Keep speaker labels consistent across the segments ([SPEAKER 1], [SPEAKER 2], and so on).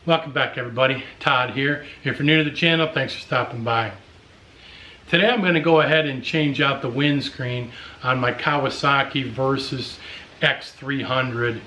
[SPEAKER 1] Welcome back everybody, Todd here. If you're new to the channel, thanks for stopping by. Today I'm going to go ahead and change out the windscreen on my Kawasaki Versys X300.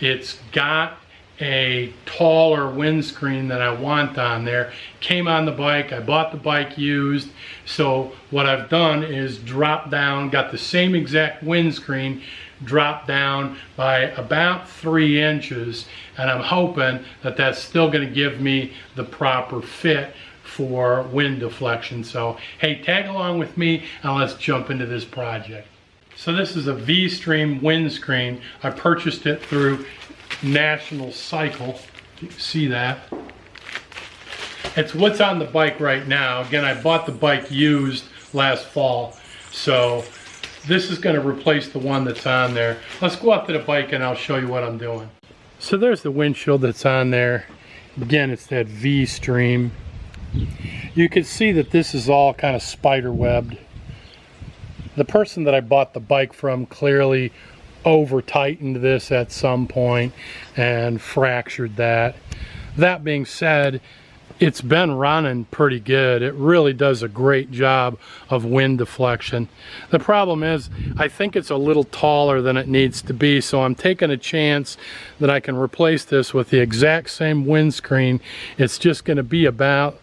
[SPEAKER 1] It's got a taller windscreen that I want on there. Came on the bike, I bought the bike used, so what I've done is drop down, got the same exact windscreen, dropped down by about 3 inches, and I'm hoping that that's still going to give me the proper fit for wind deflection. So hey, tag along with me and let's jump into this project. So this is a vstream windscreen. I purchased it through National Cycle. You can see that. It's what's on the bike right now. Again, I bought the bike used last fall, so this is going to replace the one that's on there. Let's go up to the bike and I'll show you what I'm doing. So there's the windshield that's on there. Again, it's that V-stream. You can see that this is all kind of spider webbed. The person that I bought the bike from clearly over tightened this at some point and fractured that. That being said, it's been running pretty good. It really does a great job of wind deflection. The problem is, I think it's a little taller than it needs to be, so I'm taking a chance that I can replace this with the exact same windscreen. It's just going to be about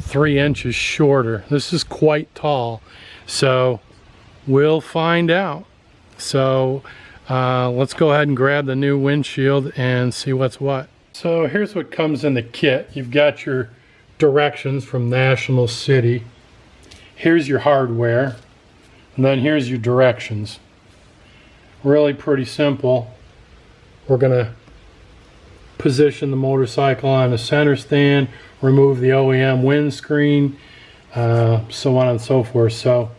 [SPEAKER 1] 3 inches shorter. This is quite tall, so we'll find out. So let's go ahead and grab the new windshield and see what's what. So here's what comes in the kit. You've got your directions from National City. Here's your hardware. And then here's your directions. Really pretty simple. We're going to position the motorcycle on a center stand, remove the OEM windscreen, so on and so forth. So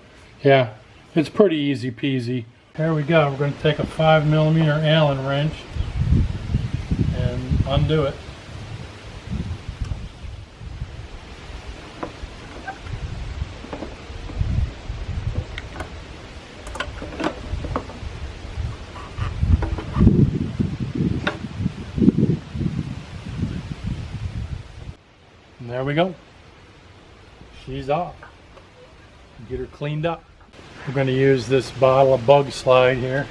[SPEAKER 1] yeah, it's pretty easy peasy. Here we go. We're going to take a 5mm Allen wrench and undo it. And there we go. She's off. Get her cleaned up. We're going to use this bottle of Bug Slide here.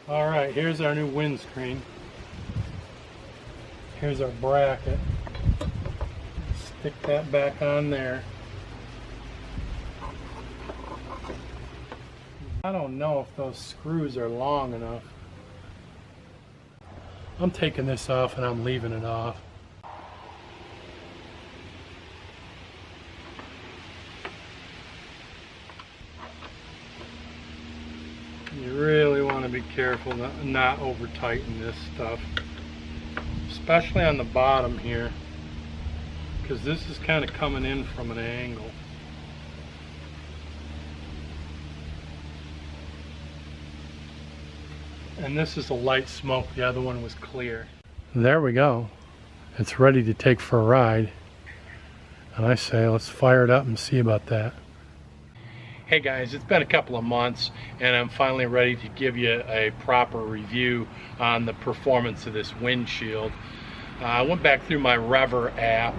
[SPEAKER 1] Alright, here's our new windscreen. Here's our bracket. Stick that back on there. I don't know if those screws are long enough. I'm taking this off and I'm leaving it off. You really want to be careful not over tighten this stuff, especially on the bottom here, because this is kind of coming in from an angle. And this is a light smoke, the other one was clear. There we go. It's ready to take for a ride. And I say let's fire it up and see about that. Hey guys, it's been a couple of months and I'm finally ready to give you a proper review on the performance of this windshield. I went back through my Rever app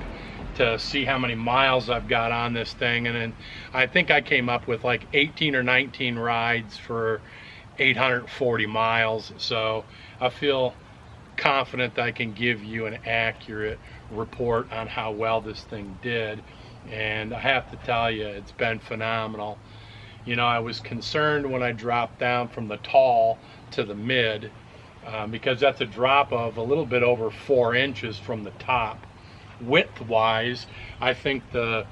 [SPEAKER 1] to see how many miles I've got on this thing, and then I think I came up with like 18 or 19 rides for 840 miles. So I feel confident that I can give you an accurate report on how well this thing did. And I have to tell you, it's been phenomenal. You know, I was concerned when I dropped down from the tall to the mid, because that's a drop of a little bit over 4 inches from the top. Width-wise, I think the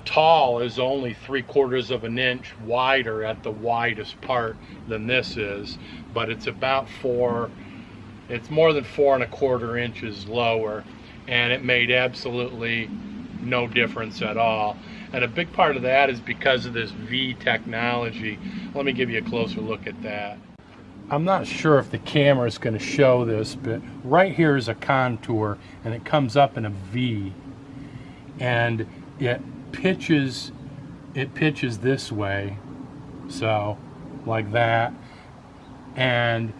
[SPEAKER 1] tall is only 3/4 of an inch wider at the widest part than this is, but it's about it's more than 4 1/4 inches lower, and it made absolutely no difference at all. And a big part of that is because of this V technology. Let me give you a closer look at that. I'm not sure if the camera is going to show this, but right here is a contour and it comes up in a V, and it pitches this way, so like that, and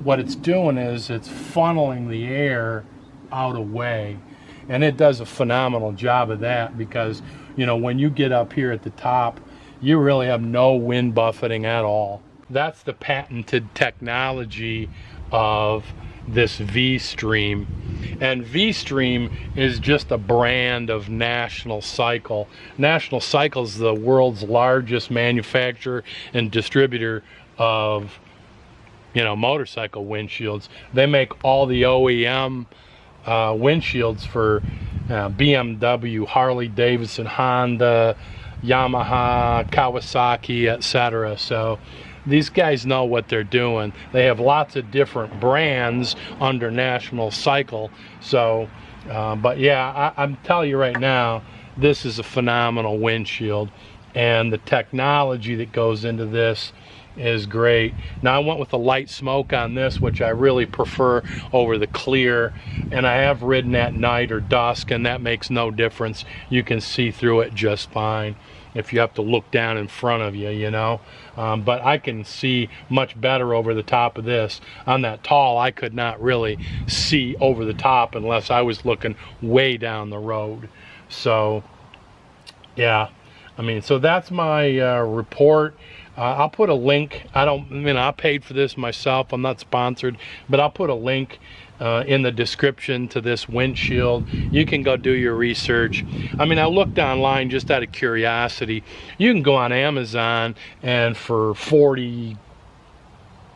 [SPEAKER 1] what it's doing is it's funneling the air out away, and it does a phenomenal job of that, because you know, when you get up here at the top, you really have no wind buffeting at all. That's the patented technology of this vstream. And vstream is just a brand of National Cycle. National Cycle is the world's largest manufacturer and distributor of, you know, motorcycle windshields. They make all the OEM windshields for BMW, Harley, Davidson, Honda, Yamaha, Kawasaki, etc. So these guys know what they're doing. They have lots of different brands under National Cycle. So, but yeah, I'm telling you right now, this is a phenomenal windshield, and the technology that goes into this is great. Now I went with the light smoke on this, which I really prefer over the clear, and I have ridden at night or dusk, and that makes no difference. You can see through it just fine if you have to look down in front of you, you know. But I can see much better over the top of this. On that tall, I could not really see over the top unless I was looking way down the road. So yeah, I mean, so that's my report. I'll put a link. I paid for this myself. I'm not sponsored, but I'll put a link in the description to this windshield. You can go do your research. I mean, I looked online just out of curiosity. You can go on Amazon and for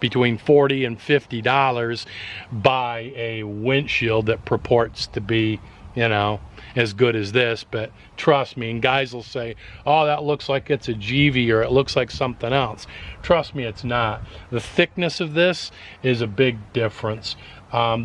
[SPEAKER 1] between $40 and $50 buy a windshield that purports to be, you know, as good as this. But trust me, and guys will say, oh, that looks like it's a GV, or it looks like something else. Trust me, it's not. The thickness of this is a big difference.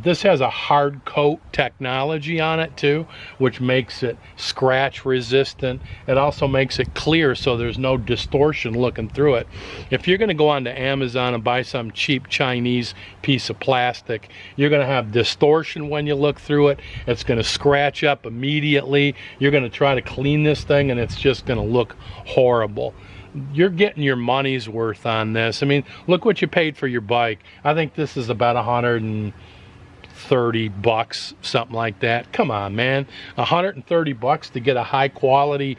[SPEAKER 1] This has a hard coat technology on it too, which makes it scratch resistant. It also makes it clear, so there's no distortion looking through it. If you're going to go onto Amazon and buy some cheap Chinese piece of plastic, you're going to have distortion when you look through it. It's going to scratch up immediately. You're going to try to clean this thing, and it's just going to look horrible. You're getting your money's worth on this. I mean, look what you paid for your bike. I think this is about $130, something like that. Come on, man. $130 to get a high quality,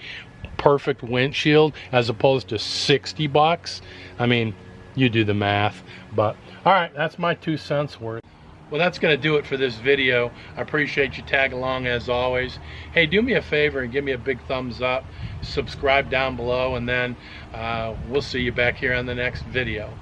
[SPEAKER 1] perfect windshield, as opposed to $60. I mean, you do the math. But all right, that's my 2 cents worth. Well, that's going to do it for this video. I appreciate you tagging along as always. Hey, do me a favor and give me a big thumbs up. Subscribe down below, and then we'll see you back here on the next video.